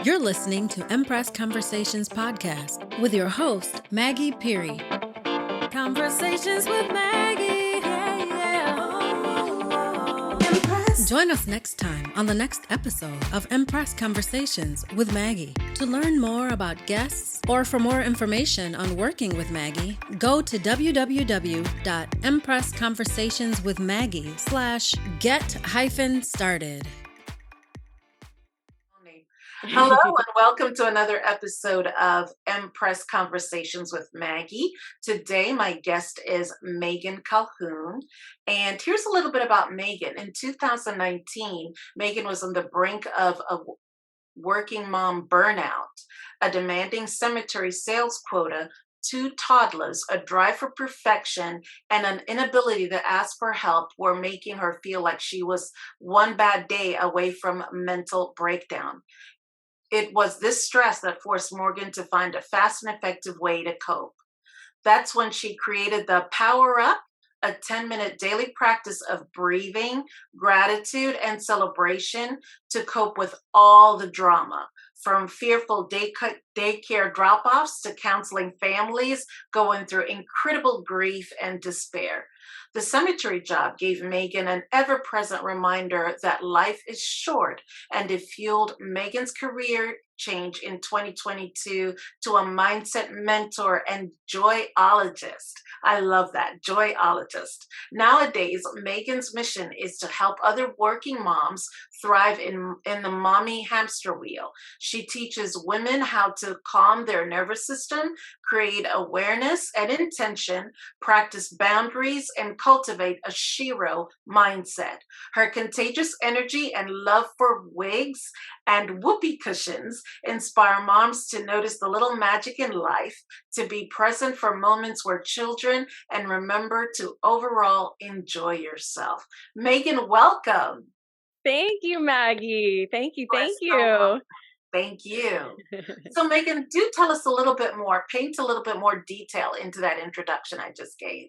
You're listening to Empress Conversations podcast with your host, Maggie Peary. Conversations with Maggie. Yeah, yeah. Empress. Join us next time on the next episode of Empress Conversations with Maggie. To learn more about guests or for more information on working with Maggie, go to www.empressconversationswithmaggie.com/get-started. Hello and welcome to another episode of Empress Conversations with Maggie. Today my guest is Meghan Calhoun, and here's a little bit about Meghan. In 2019, Meghan was on the brink of a working mom burnout, a demanding cemetery sales quota, two toddlers, a drive for perfection, and an inability to ask for help were making her feel like she was one bad day away from mental breakdown. It was this stress that forced Morgan to find a fast and effective way to cope. That's when she created the Power Up, a 10-minute daily practice of breathing, gratitude, and celebration to cope with all the drama, from fearful daycare drop-offs to counseling families going through incredible grief and despair. The cemetery job gave Meghan an ever-present reminder that life is short, and it fueled Meghan's career change in 2022 to a mindset mentor and joyologist. I love that, joyologist. Nowadays, Meghan's mission is to help other working moms thrive in the mommy hamster wheel. She teaches women how to calm their nervous system, create awareness and intention, practice boundaries, and cultivate a shero mindset. Her contagious energy and love for wigs and whoopee cushions inspire moms to notice the little magic in life, to be present for moments where children, and remember to overall enjoy yourself. Meghan, welcome. Thank you, Maggie. Thank you. Thank you. Thank you. So Meghan, do tell us a little bit more, paint a little bit more detail into that introduction I just gave.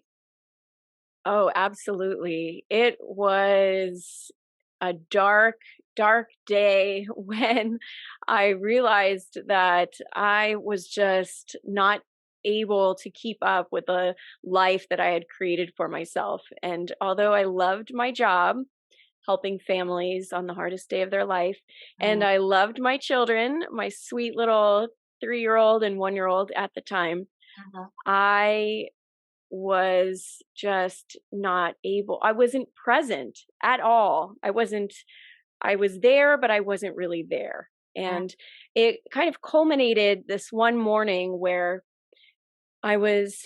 Oh, absolutely. It was a dark, dark day when I realized that I was just not able to keep up with the life that I had created for myself. And although I loved my job, helping families on the hardest day of their life, and I loved my children, my sweet little 3-year-old and 1-year-old at the time, I was just not able. I wasn't present at all. I was there, but I wasn't really there. And it kind of culminated this one morning where I was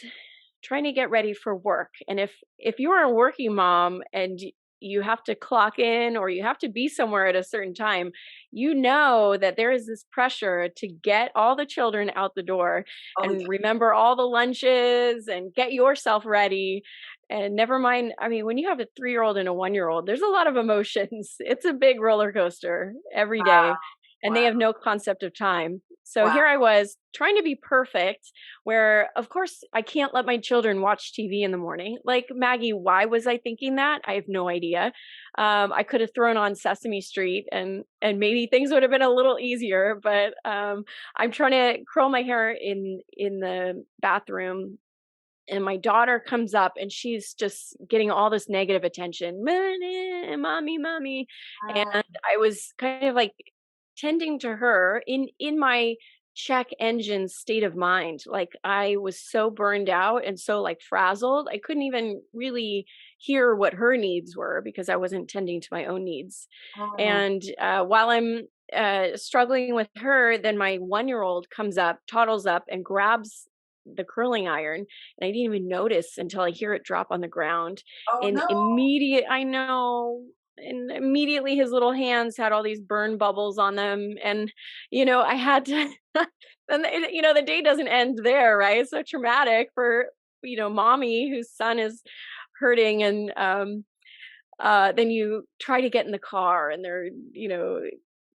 trying to get ready for work. And if you're a working mom and you have to clock in or you have to be somewhere at a certain time, you know that there is this pressure to get all the children out the door and remember all the lunches and get yourself ready. And never mind, I mean, when you have a 3-year-old and a 1-year-old, there's a lot of emotions. It's a big roller coaster every day. And they have no concept of time. So here I was trying to be perfect, where of course I can't let my children watch TV in the morning. Like, Maggie, why was I thinking that? I have no idea. I could have thrown on Sesame Street and maybe things would have been a little easier, but I'm trying to curl my hair in the bathroom. And my daughter comes up and she's just getting all this negative attention. Mommy, mommy. And I was kind of like tending to her in my check engine state of mind. Like, I was so burned out and so like frazzled, I couldn't even really hear what her needs were because I wasn't tending to my own needs. And while I'm struggling with her, then my 1-year-old comes up, toddles up, and grabs the curling iron, and I didn't even notice until I hear it drop on the ground. And immediately his little hands had all these burn bubbles on them. And, I had to, and, the day doesn't end there, right? It's so traumatic for, mommy whose son is hurting. And then you try to get in the car and they're,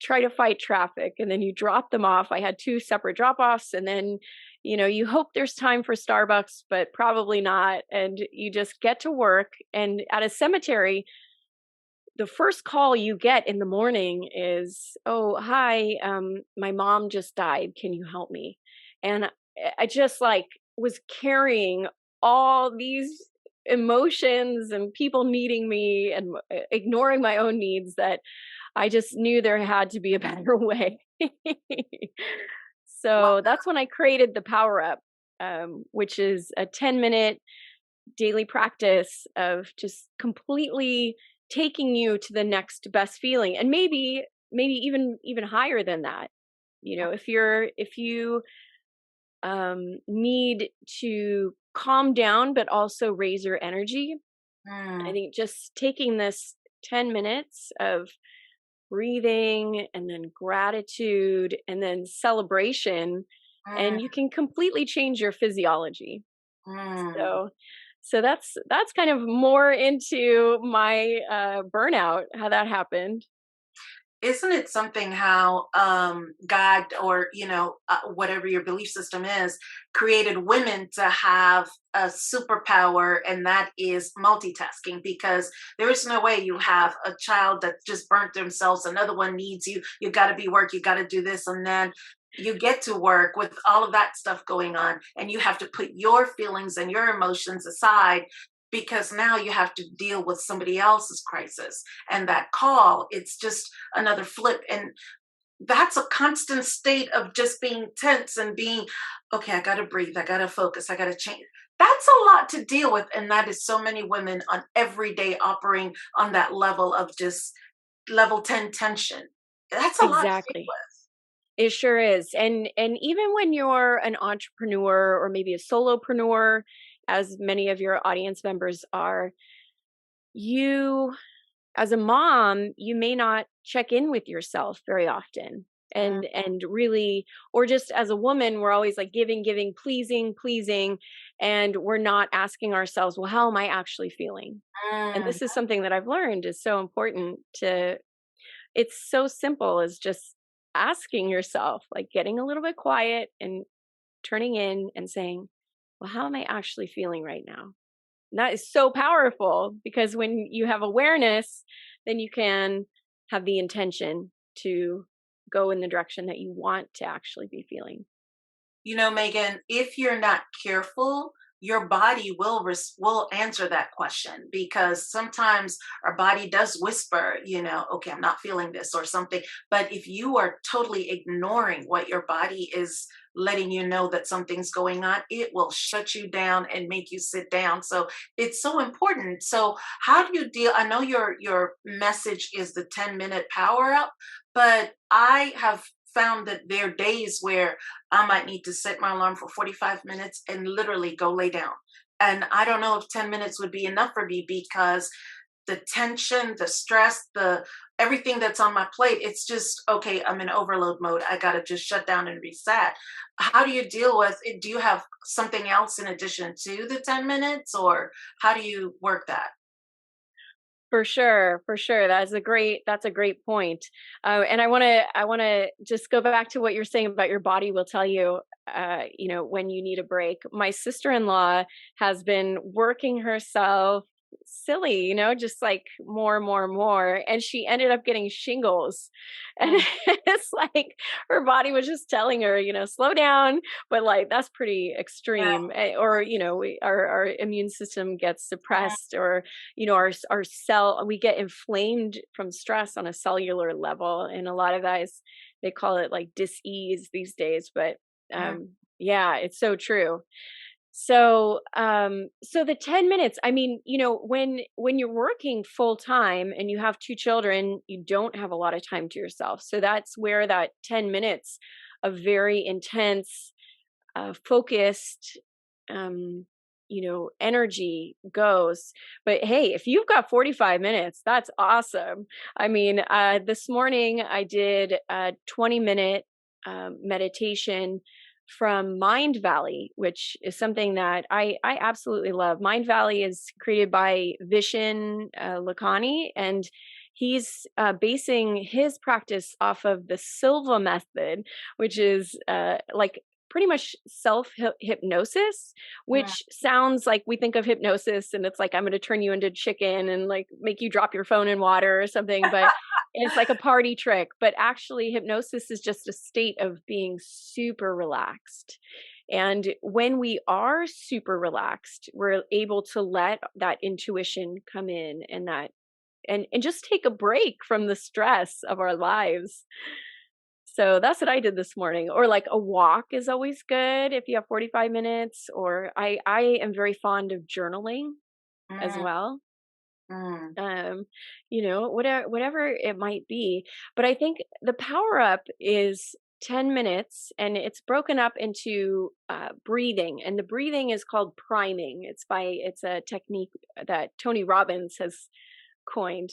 try to fight traffic, and then you drop them off. I had 2 separate drop-offs, and then, you hope there's time for Starbucks, but probably not. And you just get to work. And at a cemetery, the first call you get in the morning is, "Oh, hi, my mom just died. Can you help me?" And I just like was carrying all these emotions and people needing me and ignoring my own needs that I just knew there had to be a better way. Wow. So that's when I created the Power Up, which is a 10-minute daily practice of just completely taking you to the next best feeling, and maybe even higher than that. If you need to calm down but also raise your energy, I Mm, think just taking this 10 minutes of breathing and then gratitude and then celebration, mm, and you can completely change your physiology. mm. So that's kind of more into my burnout, how that happened. Isn't it something how God, or whatever your belief system is, created women to have a superpower, and that is multitasking? Because there is no way you have a child that just burnt themselves, another one needs you, you got to be work, you got to do this, and then you get to work with all of that stuff going on, and you have to put your feelings and your emotions aside because now you have to deal with somebody else's crisis. And that call, it's just another flip. And that's a constant state of just being tense and being, okay, I got to breathe, I got to focus, I got to change. That's a lot to deal with. And that is so many women on every day operating on that level of just level 10 tension. That's a lot to deal Exactly. It sure is. And even when you're an entrepreneur or maybe a solopreneur, as many of your audience members are, you as a mom, you may not check in with yourself very often. with. And really, or just as a woman, we're always like giving, giving, pleasing, pleasing, and we're not asking ourselves, well, how am I actually feeling? And Mm, this is something that I've learned is so important to, it's so simple as just asking yourself, like getting a little bit quiet and turning in and saying, well, how am I actually feeling right now? And that is so powerful because when you have awareness, then you can have the intention to go in the direction that you want to actually be feeling. Megan, if you're not careful, your body will answer that question, because sometimes our body does whisper, okay, I'm not feeling this or something. But if you are totally ignoring what your body is letting you know that something's going on, it will shut you down and make you sit down. So it's so important. So how do you deal? I know your message is the 10-minute power up, but I have found that there are days where I might need to set my alarm for 45 minutes and literally go lay down. And I don't know if 10 minutes would be enough for me, because the tension, the stress, the everything that's on my plate, it's just okay, I'm in overload mode. I got to just shut down and reset. How do you deal with it? Do you have something else in addition to the 10 minutes, or how do you work that? For sure, for sure. That's a great point. And I want to just go back to what you're saying about your body will tell you, when you need a break. My sister-in-law has been working herself silly, just like more and more and more. And she ended up getting shingles. And Mm, it's like her body was just telling her, slow down, but like that's pretty yeah. extreme. Or, our immune system gets Mm, suppressed, or our cell, we get inflamed from stress on a cellular level, and a lot of guys, they call it like dis-ease these days, but mm, yeah, it's so true. So the 10 minutes, I mean, when you're working full time and you have two children, you don't have a lot of time to yourself. So that's where that 10 minutes of very intense, focused, energy goes. But hey, if you've got 45 minutes, that's awesome. I mean, this morning I did a 20-minute meditation from Mind Valley, which is something that I absolutely love. Mind Valley is created by Vishen Lakhani, and he's basing his practice off of the Silva method, which is like pretty much self hypnosis, Mm. which sounds like we think of hypnosis and it's like I'm going to turn you into chicken and like make you drop your phone in water or something, but it's like a party trick. But actually, hypnosis is just a state of being super relaxed. And when we are super relaxed, we're able to let that intuition come in and that and just take a break from the stress of our lives. So that's what I did this morning. Or like a walk is always good if you have 45 minutes. Or I am very fond of journaling as Mm. well. Mm. Um, whatever it might be. But I think the power up is 10 minutes and it's broken up into breathing. And the breathing is called priming. It's a technique that Tony Robbins has coined.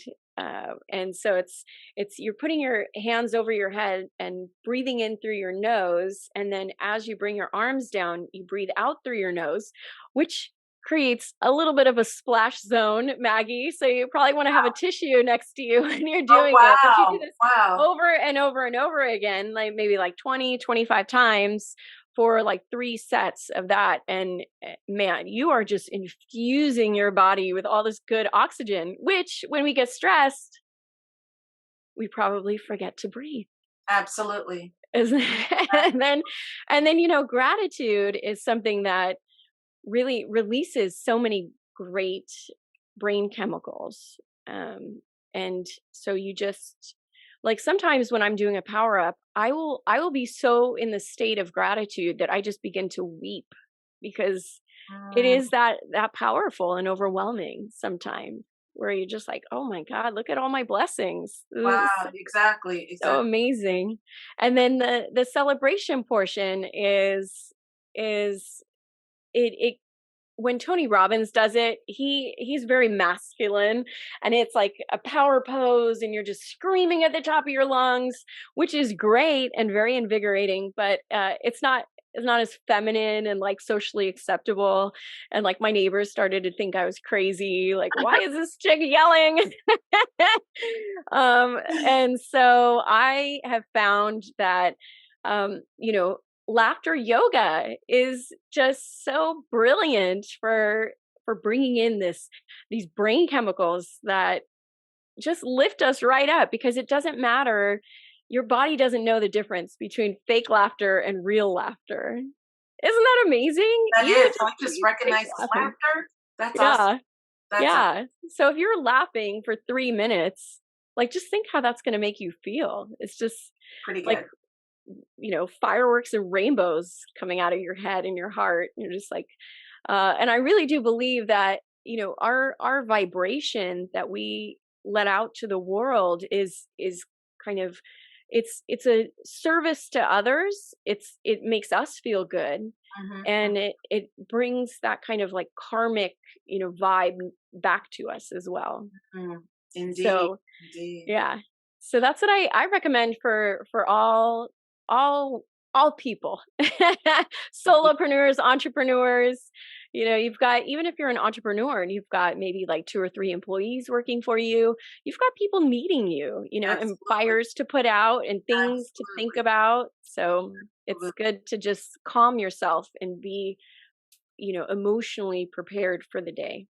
And so it's you're putting your hands over your head and breathing in through your nose, and then as you bring your arms down, you breathe out through your nose, which creates a little bit of a splash zone, Maggie. So you probably want to have a tissue next to you when you're Oh, doing it. But you do wow. this Wow. over and over and over again, like maybe like 20, 25 times for like 3 sets of that. And man, you are just infusing your body with all this good oxygen, which when we get stressed, we probably forget to breathe. Absolutely. Isn't it? And then gratitude is something that really releases so many great brain chemicals. And so you just like sometimes when I'm doing a power up, I will be so in the state of gratitude that I just begin to weep because it Mm. is that powerful and overwhelming sometimes where you're just like, oh my God, look at all my blessings. This is Wow. Exactly. so Exactly. amazing. And then the celebration portion is it when Tony Robbins does it, he's very masculine and it's like a power pose and you're just screaming at the top of your lungs, which is great and very invigorating, but it's not as feminine and like socially acceptable. And like my neighbors started to think I was crazy. Like, why is this chick yelling? um, and so I have found that, laughter yoga is just so brilliant for bringing in these brain chemicals that just lift us right up because it doesn't matter. Your body doesn't know the difference between fake laughter and real laughter. Isn't that amazing? That You is. So just I just be fake recognizes laughing. laughter. That's awesome. Yeah. That's a Yeah. So if you're laughing for 3 minutes, like just think how that's going to make you feel. It's just pretty like good. fireworks and rainbows coming out of your head and your heart. You're just like, and I really do believe that our vibration that we let out to the world is kind of it's a service to others. It makes us feel good, Mhm. and it brings that kind of like karmic vibe back to us as well. Mhm. Indeed. So Indeed. yeah. So that's what I recommend for all all people. Solopreneurs, entrepreneurs. You've got even if you're an entrepreneur and you've got maybe like 2 or 3 employees working for you, you've got people needing you, and Absolutely. fires to put out and things to think Absolutely. about. So it's Absolutely. good to just calm yourself and be, emotionally prepared for the day.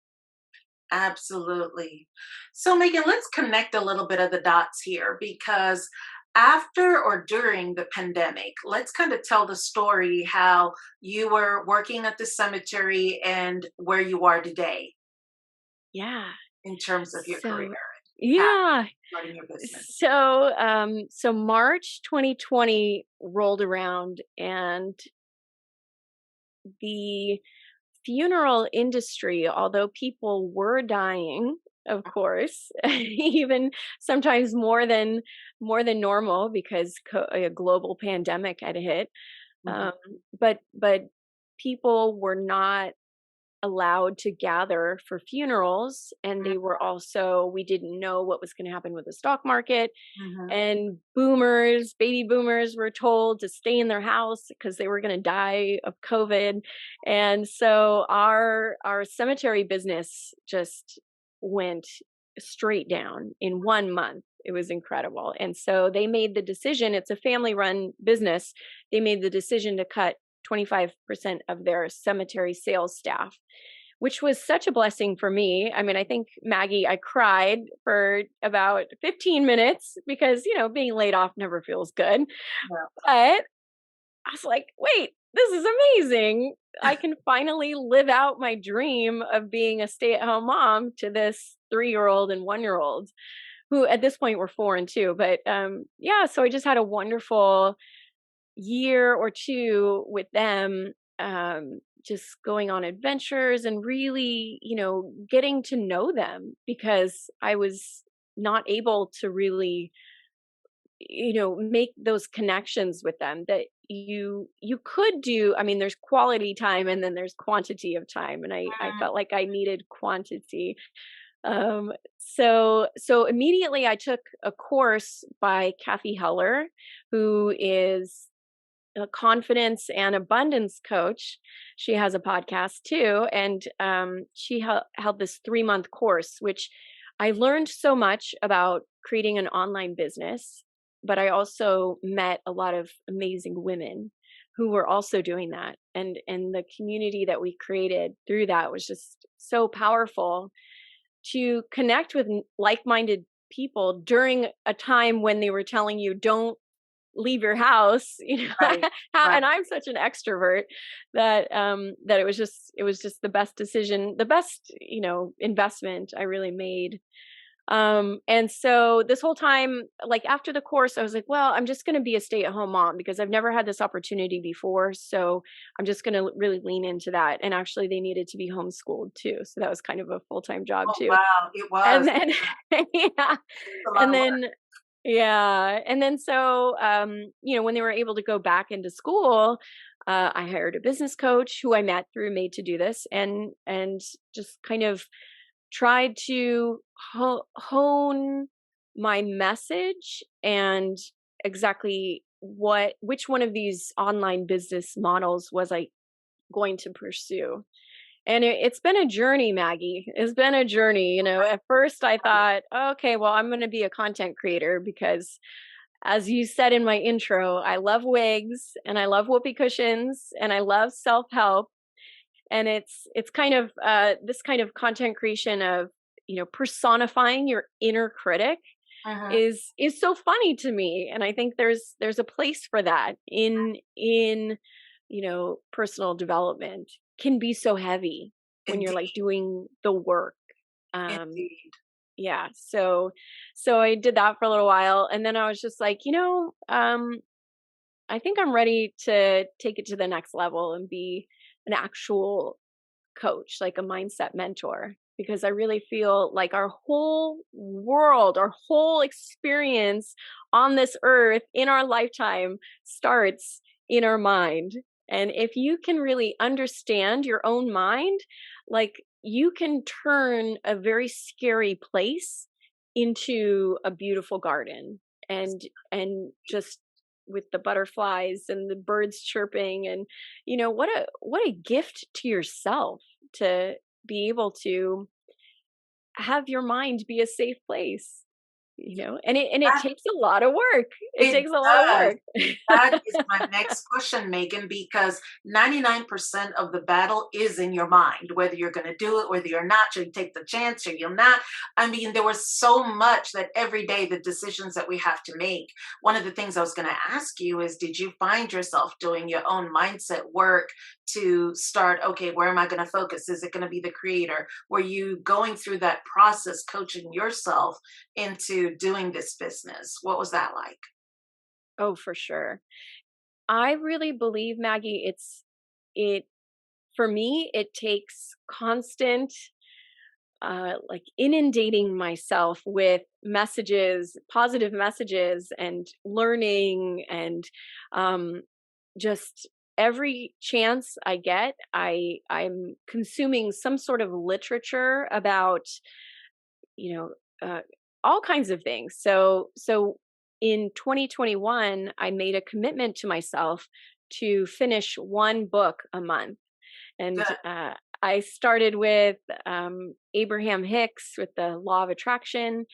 Absolutely. So, Megan, let's connect a little bit of the dots here because after or during the pandemic, let's kind of tell the story how you were working at the cemetery and where you are today Yeah. in terms of your career, So path, yeah. running your business. So March 2020 rolled around and the funeral industry, although people were dying, of course, even sometimes more than normal because a global pandemic had hit. Mhm. Um, but people were not allowed to gather for funerals, and Mhm. we didn't know what was going to happen with the stock market, Mhm. and baby boomers were told to stay in their house because they were going to die of COVID. And so our cemetery business just went straight down in 1 month. It was incredible. And so they made the decision, it's a family run business. They made the decision to cut 25% of their cemetery sales staff, which was such a blessing for me. I mean, I think, Maggie, I cried for about 15 minutes because, being laid off never feels good. But I was like, wait, this is amazing. I can finally live out my dream of being a stay-at-home mom to this 3-year-old and 1-year-old, who at this point were 4 and 2. But yeah, so I just had a wonderful year or two with them, just going on adventures and really, getting to know them, because I was not able to really, make those connections with them that you could do. I mean, there's quality time and then there's quantity of time, and I Mhm. felt like I needed quantity. So immediately I took a course by Kathy Heller, who is a confidence and abundance coach. She has a podcast too, and she held this 3-month course, which I learned so much about creating an online business. But I also met a lot of amazing women who were also doing that, and the community that we created through that was just so powerful, to connect with like-minded people during a time when they were telling you don't leave your house. Right, And right. I'm such an extrovert that it was just the best decision, the best, investment I really made. And so this whole time, like after the course, I was like, well, I'm just going to be a stay-at-home mom because I've never had this opportunity before. So I'm just going to really lean into that. And actually, they needed to be homeschooled too, so that was kind of a full-time job Oh, too. wow, it And was. then, yeah, A lot and of work. then, yeah, and then so, when they were able to go back into school, I hired a business coach who I met through Made to Do This, and just kind of tried to hone my message and exactly which one of these online business models was I going to pursue. And it's been a journey, Maggie. It's been a journey. At first I thought, okay, well, I'm going to be a content creator because, as you said in my intro, I love wigs and I love whoopee cushions and I love self-help. And it's kind of this kind of content creation of, personifying your inner critic Mhm. is so funny to me. And I think there's a place for that in personal development. Can be so heavy when you're like Indeed, doing the work. um indeed. yeah, so I did that for a little while, and then I was just like, I think I'm ready to take it to the next level and be an actual coach, like a mindset mentor, because I really feel like our whole world, our whole experience on this earth in our lifetime starts in our mind. And if you can really understand your own mind, like, you can turn a very scary place into a beautiful garden. And just with the butterflies and the birds chirping, and what a gift to yourself to be able to have your mind be a safe place, and it That takes a lot of work. It it takes a lot of does. work. That is my next question, Megan, because 99% of the battle is in your mind, whether you're going to do it, whether you're not, should you take the chance or you'll not. I mean, there was so much that every day, the decisions that we have to make. One of the things I was going to ask you is, did you find yourself doing your own mindset work to start, okay, where am I going to focus? Is it going to be the creator? Were you going through that process, coaching yourself into doing this business? What was that like? Oh, for sure. I really believe, Maggie, it for me, it takes constant, like, inundating myself with messages, positive messages, and learning, and um, just every chance I get, I'm consuming some sort of literature about, you know, all kinds of things. So in 2021, I made a commitment to myself to finish one book a month. And Good. I started with Abraham Hicks with the Law of Attraction.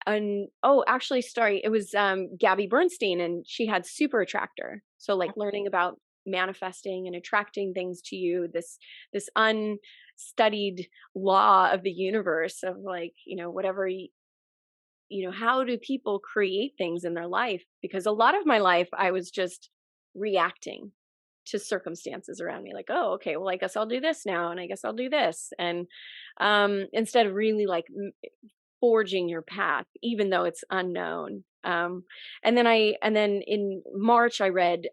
And oh, actually, sorry, it was Gabby Bernstein, and she had Super Attractor. So, like, learning about manifesting and attracting things to you, this unstudied law of the universe of like, whatever how do people create things in their life? Because a lot of my life I was just reacting to circumstances around me, like, oh, okay, well, I guess I'll do this now, and I guess I'll do this, and instead of really like forging your path, even though it's unknown. And then in March I read,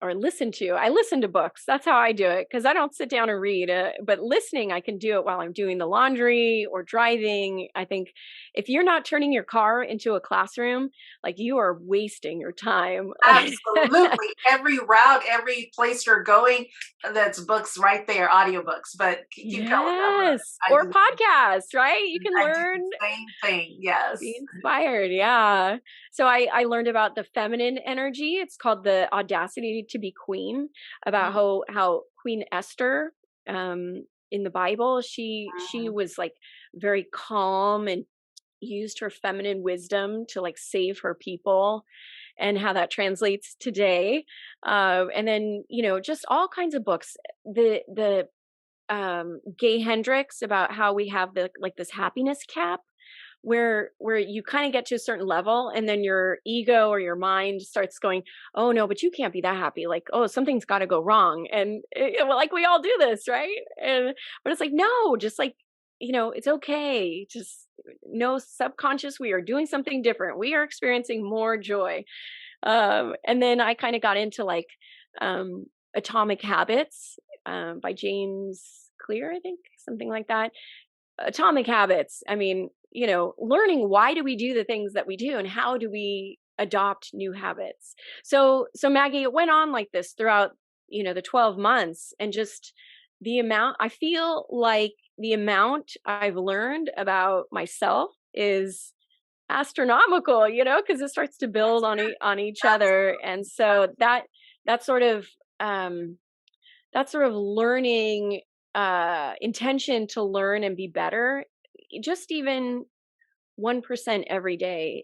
I listen to books. That's how I do it, because I don't sit down and read. But listening, I can do it while I'm doing the laundry or driving. I think if you're not turning your car into a classroom, like, you are wasting your time. Absolutely. Every route, every place you're going, that's books right there, audiobooks. But keep going. Yes, I or do, podcasts, right? You can I do learn, the same thing. Yes. be inspired. Yeah. So I learned about the feminine energy. It's called the audacity to be queen, about how Queen Esther, in the Bible, she Mhm. was like very calm and used her feminine wisdom to like save her people, and how that translates today. And then, just all kinds of books. The Gay Hendricks, about how we have the like this happiness cap, where you kind of get to a certain level, and then your ego or your mind starts going, oh no, but you can't be that happy, like, oh, something's got to go wrong. And well, like, we all do this, right? And but it's like, no, just like, it's okay, just no, subconscious, we are doing something different, we are experiencing more joy. And then I kind of got into like, um Atomic Habits, by James Clear, I think, something like that. Atomic Habits, I mean, learning why do we do the things that we do, and how do we adopt new habits. So Maggie, it went on like this throughout, the 12 months, and just I feel like the amount I've learned about myself is astronomical, because it starts to build on each other. And so that sort of, um learning, intention to learn and be better, just even 1% every day,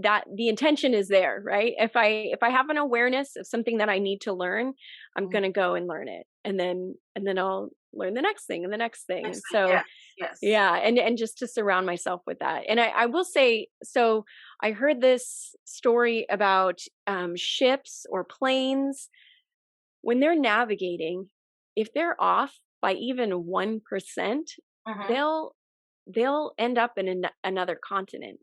that the intention is there, right? If I have an awareness of something that I need to learn, I'm Mhm. going to go and learn it, and then I'll learn the next thing and the next thing. Next thing, So yes, yes. yeah, and just to surround myself with that. And I will say, so I heard this story about, ships or planes when they're navigating. If they're off by even 1%, Mhm. they'll end up in another continent.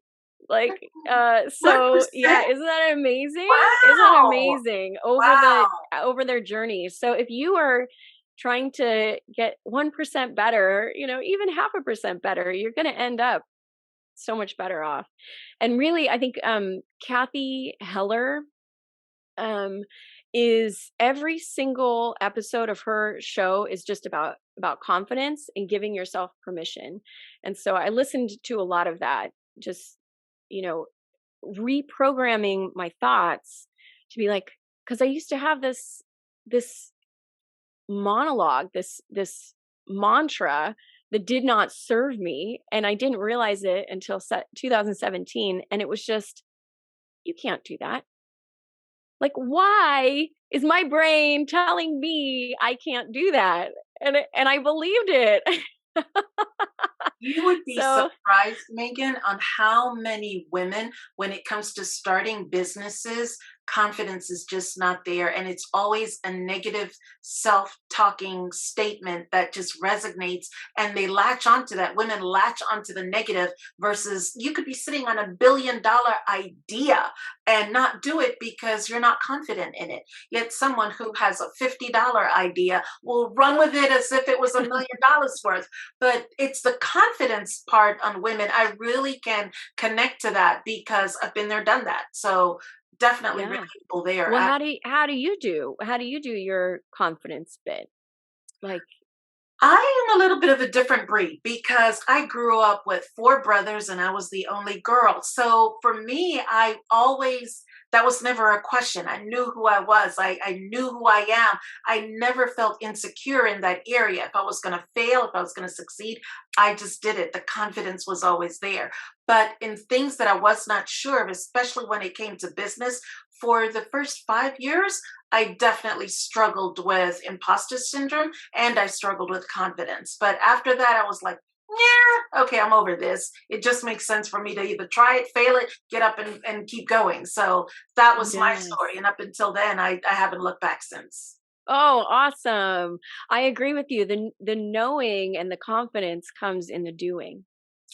Like, What so yeah, percent? isn't that amazing? Isn't that Wow. amazing, Wow. over their journey? So if you are trying to get 1% better, even half a percent better, you're going to end up so much better off. And really, I think, Kathy Heller, um is every single episode of her show is just about confidence and giving yourself permission. And so I listened to a lot of that, just, you know reprogramming my thoughts to be like, because I used to have this monologue, this mantra that did not serve me, and I didn't realize it until 2017. And it was just, you can't do that. Like, why is my brain telling me I can't do that? And I believed it. You would be So surprised, Megan, on how many women, when it comes to starting businesses, confidence is just not there. And it's always a negative self talking statement that just resonates. And they latch onto that. Women latch onto the negative versus you could be sitting on $1 billion idea and not do it because you're not confident in it. Yet someone who has a $50 idea will run with it as if it was $1 million worth. But it's the confidence part on women. I really can connect to that because I've been there, done that. So definitely yeah. relatable there. Well, how do you do your confidence bit? Like, I am a little bit of a different breed because I grew up with four brothers and I was the only girl. So for me, that was never a question. I knew who I was. I knew who I am. I never felt insecure in that area. If I was going to fail, if I was going to succeed, I just did it. The confidence was always there. But in things that I was not sure of, especially when it came to business, for the first 5 years, I definitely struggled with imposter syndrome and I struggled with confidence. But after that, I was like, yeah, okay, I'm over this. It just makes sense for me to either try it, fail it, get up and keep going. So that was my story. Yes. And up until then, I haven't looked back since. Oh, awesome. I agree with you. The knowing and the confidence comes in the doing.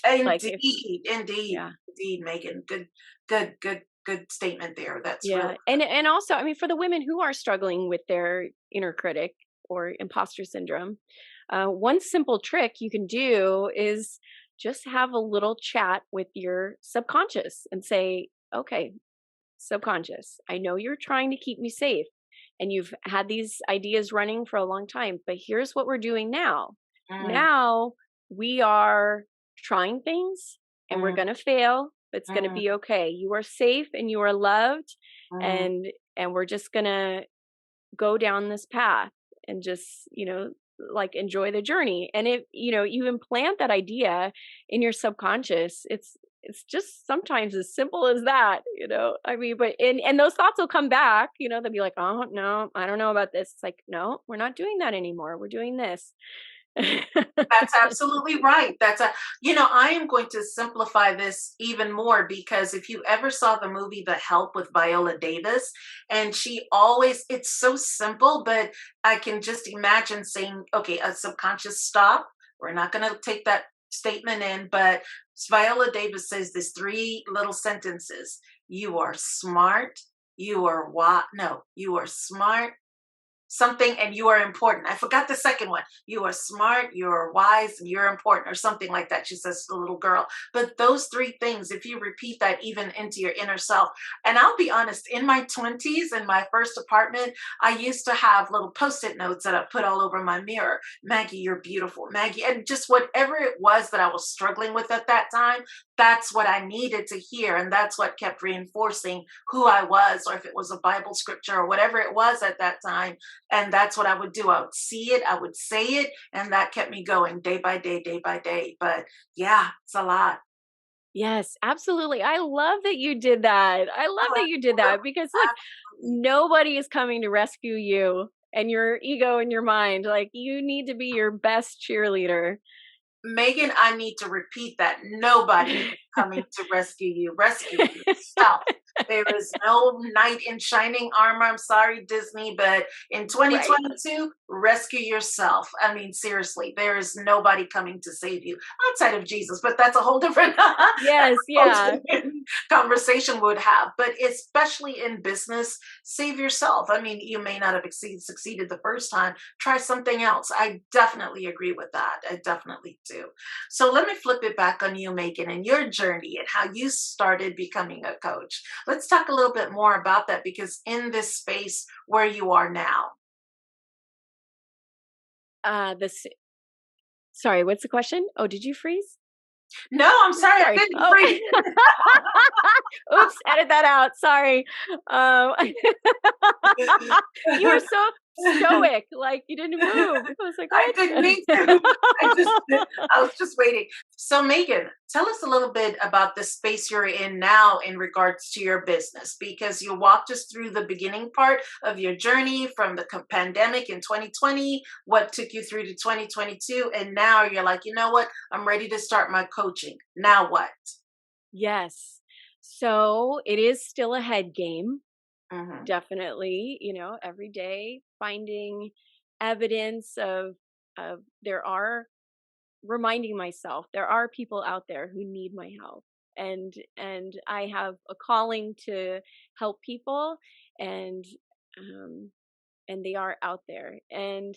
Like if Indeed, yeah. indeed, Megan. Good statement there. That's really Yeah. And also, I mean, for the women who are struggling with their inner critic or imposter syndrome, one simple trick you can do is just have a little chat with your subconscious and say, okay, subconscious, I know you're trying to keep me safe and you've had these ideas running for a long time, but here's what we're doing now. mm, Now we are trying things and we're mm, going to fail, but it's going to mm, be okay. You are safe and you are loved, mm, and we're just going to go down this path and just, like enjoy the journey. And if, you implant that idea in your subconscious, it's just sometimes as simple as that, I mean, but and those thoughts will come back, they'll be like, oh no, I don't know about this. It's like, no, we're not doing that anymore. We're doing this. That's absolutely right. I am going to simplify this even more because if you ever saw the movie The Help with Viola Davis, and she always, it's so simple, but I can just imagine saying, okay, a subconscious stop. We're not going to take that statement in, but Viola Davis says these three little sentences. You are smart. You are what? No, you are smart, something, and you are important. I forgot the second one. You are smart, you're wise, and you're important, or something like that. She says to the little girl. But those three things, if you repeat that even into your inner self, and I'll be honest, in my 20s, in my first apartment, I used to have little post it notes that I put all over my mirror. Maggie, you're beautiful. Maggie, and just whatever it was that I was struggling with at that time, that's what I needed to hear. And that's what kept reinforcing who I was, or if it was a Bible scripture or whatever it was at that time, and that's what I would do. I would see it, I would say it, and that kept me going day by day, day by day. But yeah, it's a lot. Yes, absolutely. I love that you did that. I love that you did that because look, Absolutely. nobody is coming to rescue you and your ego and your mind. Like you need to be your best cheerleader. Megan, I need to repeat that. Nobody is coming to rescue you. Rescue yourself. There is no knight in shining armor. I'm sorry, Disney, but in Right. 2022, rescue yourself. I mean, seriously, there is nobody coming to save you outside of Jesus, but that's a whole different Yes, whole yeah. different conversation would have. But especially in business, save yourself. I mean, you may not have succeeded the first time. Try something else. I definitely agree with that. I definitely do. So let me flip it back on you, Megan, and your journey and how you started becoming a coach. Let's talk a little bit more about that because in this space where you are now. This Sorry, what's the question? Oh, did you freeze? No, I'm sorry, I Sorry. didn't Oh. freeze. Oops, edit that out. Sorry. Um, you were so stoic, like you didn't move. I was like, I didn't "What?" mean to. I was just waiting. So, Megan, tell us a little bit about the space you're in now in regards to your business, because you walked us through the beginning part of your journey from the pandemic in 2020, what took you through to 2022, and now you're like, you know what? I'm ready to start my coaching. Now what? Yes. So it is still a head game, Hmm. definitely, every day finding evidence of there are reminding myself there are people out there who need my help, and I have a calling to help people, and um they are out there, and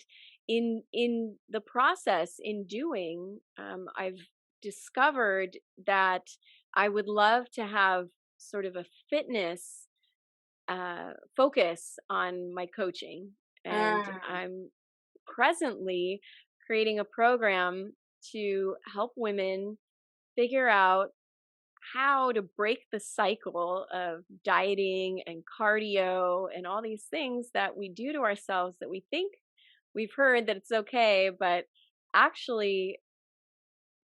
in the process in doing, I've discovered that I would love to have sort of a fitness focus on my coaching, and Mm, I'm presently creating a program to help women figure out how to break the cycle of dieting and cardio and all these things that we do to ourselves that we think we've heard that it's okay, but actually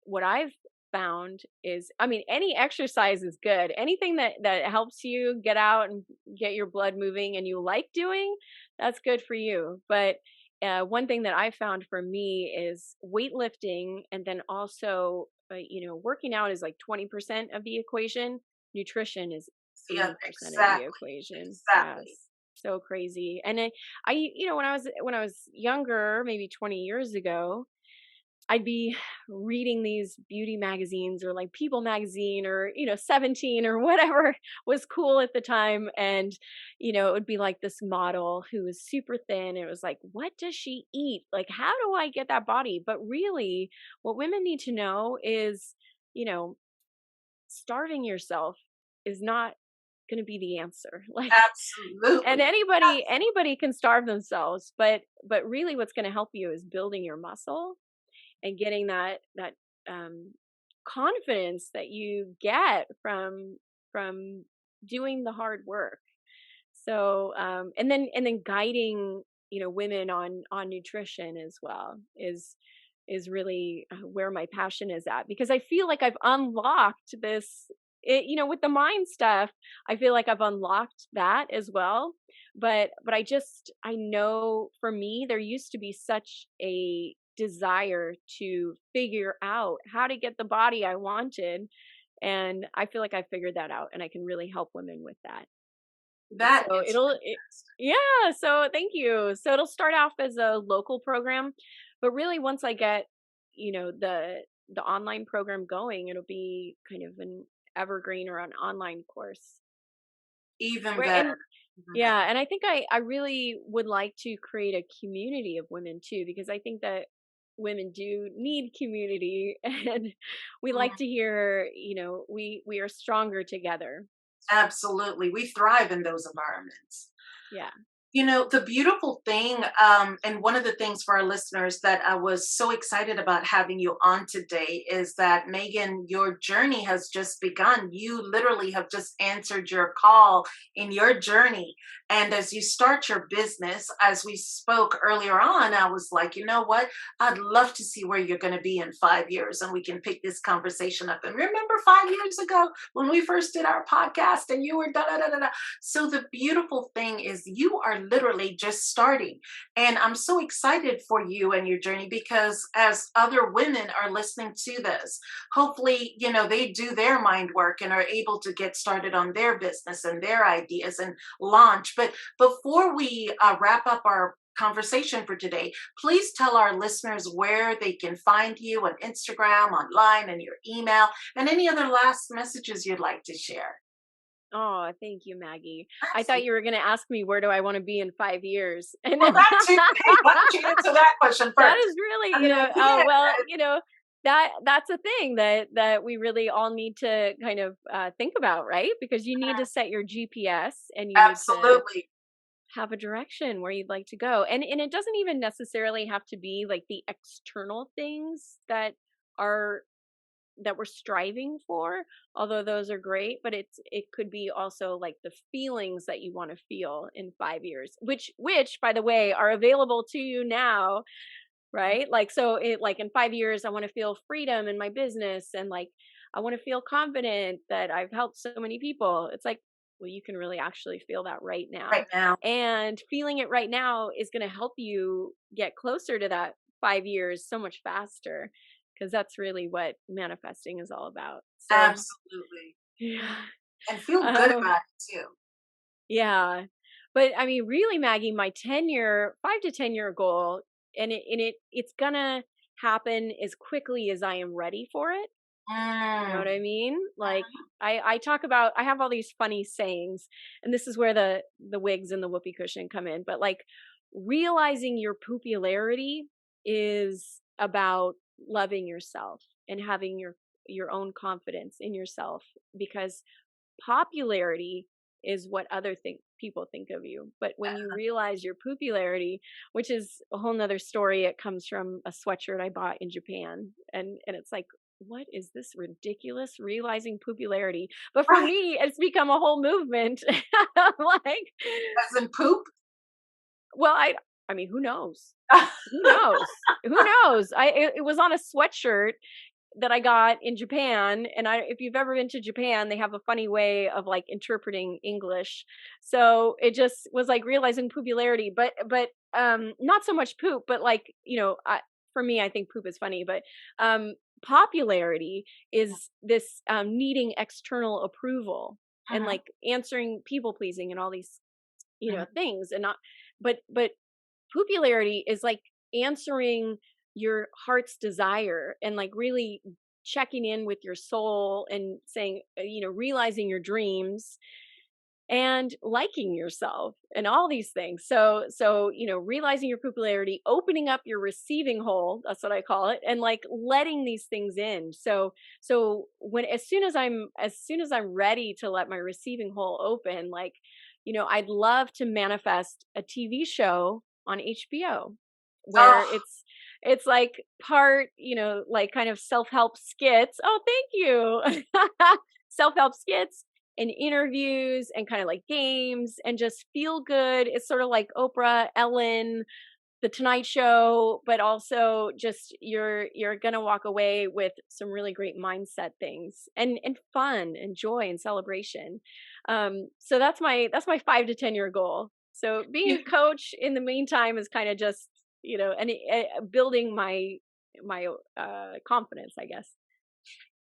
what I've found is, I mean, any exercise is good. Anything that helps you get out and get your blood moving and you like doing, that's good for you. But one thing that I found for me is weightlifting, and then also, working out is like 20% of the equation. Nutrition is Yeah, 80% of the exactly. equation. Exactly. Yes, so crazy. And when I was younger, maybe 20 years ago, I'd be reading these beauty magazines or like People magazine or, 17 or whatever was cool at the time. And, it would be like this model who was super thin. It was like, what does she eat? Like, how do I get that body? But really, what women need to know is, you know, starving yourself is not going to be the answer. Like, and Absolutely. anybody can starve themselves, but really what's going to help you is building your muscle and getting that um, confidence that you get from doing the hard work. So and then guiding women on nutrition as well is really where my passion is at, because I feel like I've unlocked this. With the mind stuff, I feel like I've unlocked that as well. But I know for me there used to be such a desire to figure out how to get the body I wanted, and I feel like I figured that out and I can really help women with that. That So is yeah, so thank you. So it'll start off as a local program, but really once I get, the online program going, it'll be kind of an evergreen or an online course. even Where better. and Even Yeah, better. and I think I really would like to create a community of women too, because I think that women do need community and we like Mm, to hear, we are stronger together. absolutely. We thrive in those environments. Yeah. The beautiful thing, and one of the things for our listeners that I was so excited about having you on today is that, Megan, your journey has just begun. You literally have just answered your call in your journey. And as you start your business, as we spoke earlier on, I was like, you know what? I'd love to see where you're going to be in 5 years and we can pick this conversation up. And remember 5 years ago when we first did our podcast and you were da da da da da. So the beautiful thing is you are literally just starting. And I'm so excited for you and your journey because as other women are listening to this, hopefully, they do their mind work and are able to get started on their business and their ideas and launch. But before we wrap up our conversation for today, please tell our listeners where they can find you on Instagram, online, and your email, and any other last messages you'd like to share. Oh, thank you, Maggie. I thought Absolutely. you were going to ask me, where do I want to be in 5 years? And Well, that too. Hey, why don't you answer that question that first? is really, And then, oh yeah, well, that's a thing that we really all need to kind of think about, right? Because you need to set your GPS and you need to absolutely. have a direction where you'd like to go. And it doesn't even necessarily have to be like the external things are that we're striving for, although those are great, but it could be also like the feelings that you want to feel in 5 years, which by the way are available to you now, right? Like, so it like in 5 years I want to feel freedom in my business, and like I want to feel confident that I've helped so many people. It's like, well, you can really actually feel that right now. Right now. And feeling it right now is going to help you get closer to that 5 years so much faster, because that's really what manifesting is all about. So, Absolutely. yeah. And feel good Um, about it too. yeah. But I mean, really, Maggie, my 10-year, 5 to 10 year goal, it's gonna happen as quickly as I am ready for it. You know what Mm, I mean? Like, I talk about, I have all these funny sayings, and this is where the wigs and the whoopee cushion come in. But like, realizing your popularity is about loving yourself and having your own confidence in yourself, because popularity is what people think of you. But when you realize your popularity, which is a whole nother story, it comes from a sweatshirt I bought in Japan. And it's like, what is this ridiculous realizing popularity? But for right. me, it's become a whole movement. Like, As in poop. well, I mean, who knows? Who knows? Who knows? It was on a sweatshirt that I got in Japan. And if you've ever been to Japan, they have a funny way of like interpreting English. So it just was like realizing popularity, but not so much poop, but like, for me, I think poop is funny, but um, popularity is this needing external approval and Mhm, like answering people pleasing and all these, mhm. things and not, but popularity is like answering your heart's desire and like really checking in with your soul and saying, realizing your dreams and liking yourself and all these things. So realizing your popularity, opening up your receiving hole, that's what I call it, and like letting these things in. So when as soon as I'm ready to let my receiving hole open, like, I'd love to manifest a TV show on HBO where Oh, it's like part, like kind of self-help skits. Oh, thank you. Self-help skits and interviews and kind of like games and just feel good. It's sort of like Oprah, Ellen, The Tonight Show, but also just you're gonna walk away with some really great mindset things and fun and joy and celebration. So that's my 5 to 10 year goal. So being you a coach in the meantime is kind of just and building my confidence, I guess.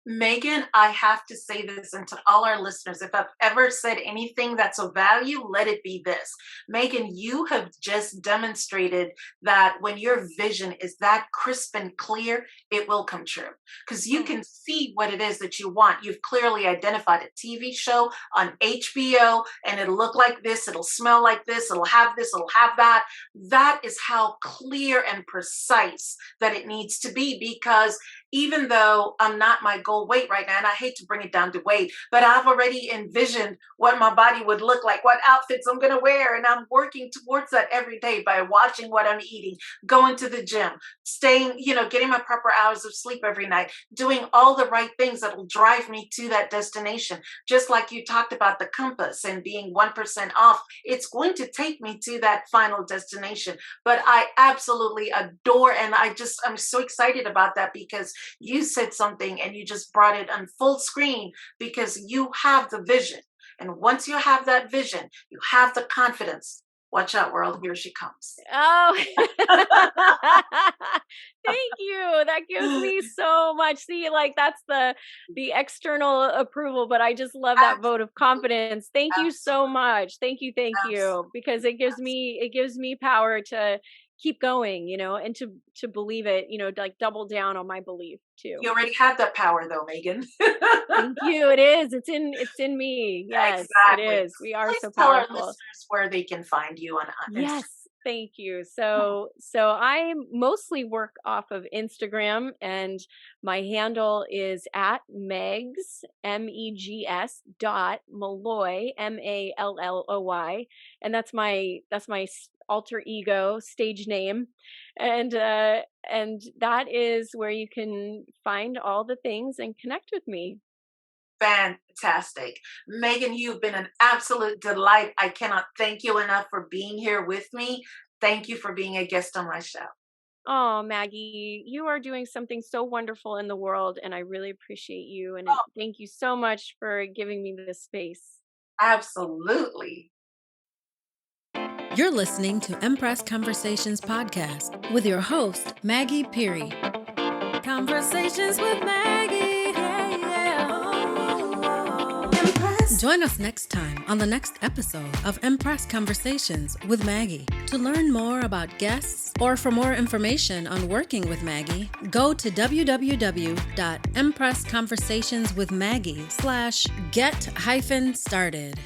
Megan, I have to say this, and to all our listeners, if I've ever said anything that's of value, let it be this. Megan, you have just demonstrated that when your vision is that crisp and clear, it will come true because you Oh, can see what it is that you want. You've clearly identified a TV show on HBO, and it'll look like this, it'll smell like this, it'll have that. That is how clear and precise that it needs to be because even though I'm not my goal weight right now, and I hate to bring it down to weight, but I've already envisioned what my body would look like, what outfits I'm going to wear. And I'm working towards that every day by watching what I'm eating, going to the gym, staying, getting my proper hours of sleep every night, doing all the right things that will drive me to that destination. Just like you talked about the compass and being 1% off, it's going to take me to that final destination. But I absolutely adore, and I'm so excited about that because you said something and you just brought it on full screen because you have the vision. And once you have that vision, you have the confidence. Watch out, world. Here she comes. Oh, thank you. That gives me so much. See, like that's the external approval, but I just love that vote of Absolutely. confidence. Thank you so Absolutely. much. Thank you, Absolutely. because it gives me power to keep going, and to believe it, to like double down on my belief too. You already have that power, though, Megan. Thank you. It is. It's in me. Yes, it Exactly. is. We are Please so tell our powerful. listeners where they can find you on Instagram. Yes, thank you. So I mostly work off of Instagram, and my handle is at Megs, Megs dot Malloy, Malloy, and that's my alter ego stage name, and that is where you can find all the things and connect with me. Fantastic. Megan, you've been an absolute delight. I cannot thank you enough for being here with me. Thank you for being a guest on my show. Oh, Maggie, you are doing something so wonderful in the world, and I really appreciate you. And Oh, thank you so much for giving me this space. absolutely. You're listening to Empress Conversations podcast with your host, Maggie Peary. Conversations with Maggie. Yeah, yeah. Oh, Empress. Join us next time on the next episode of Empress Conversations with Maggie. To learn more about guests or for more information on working with Maggie, go to www.empressconversationswithmaggie.com/get-started.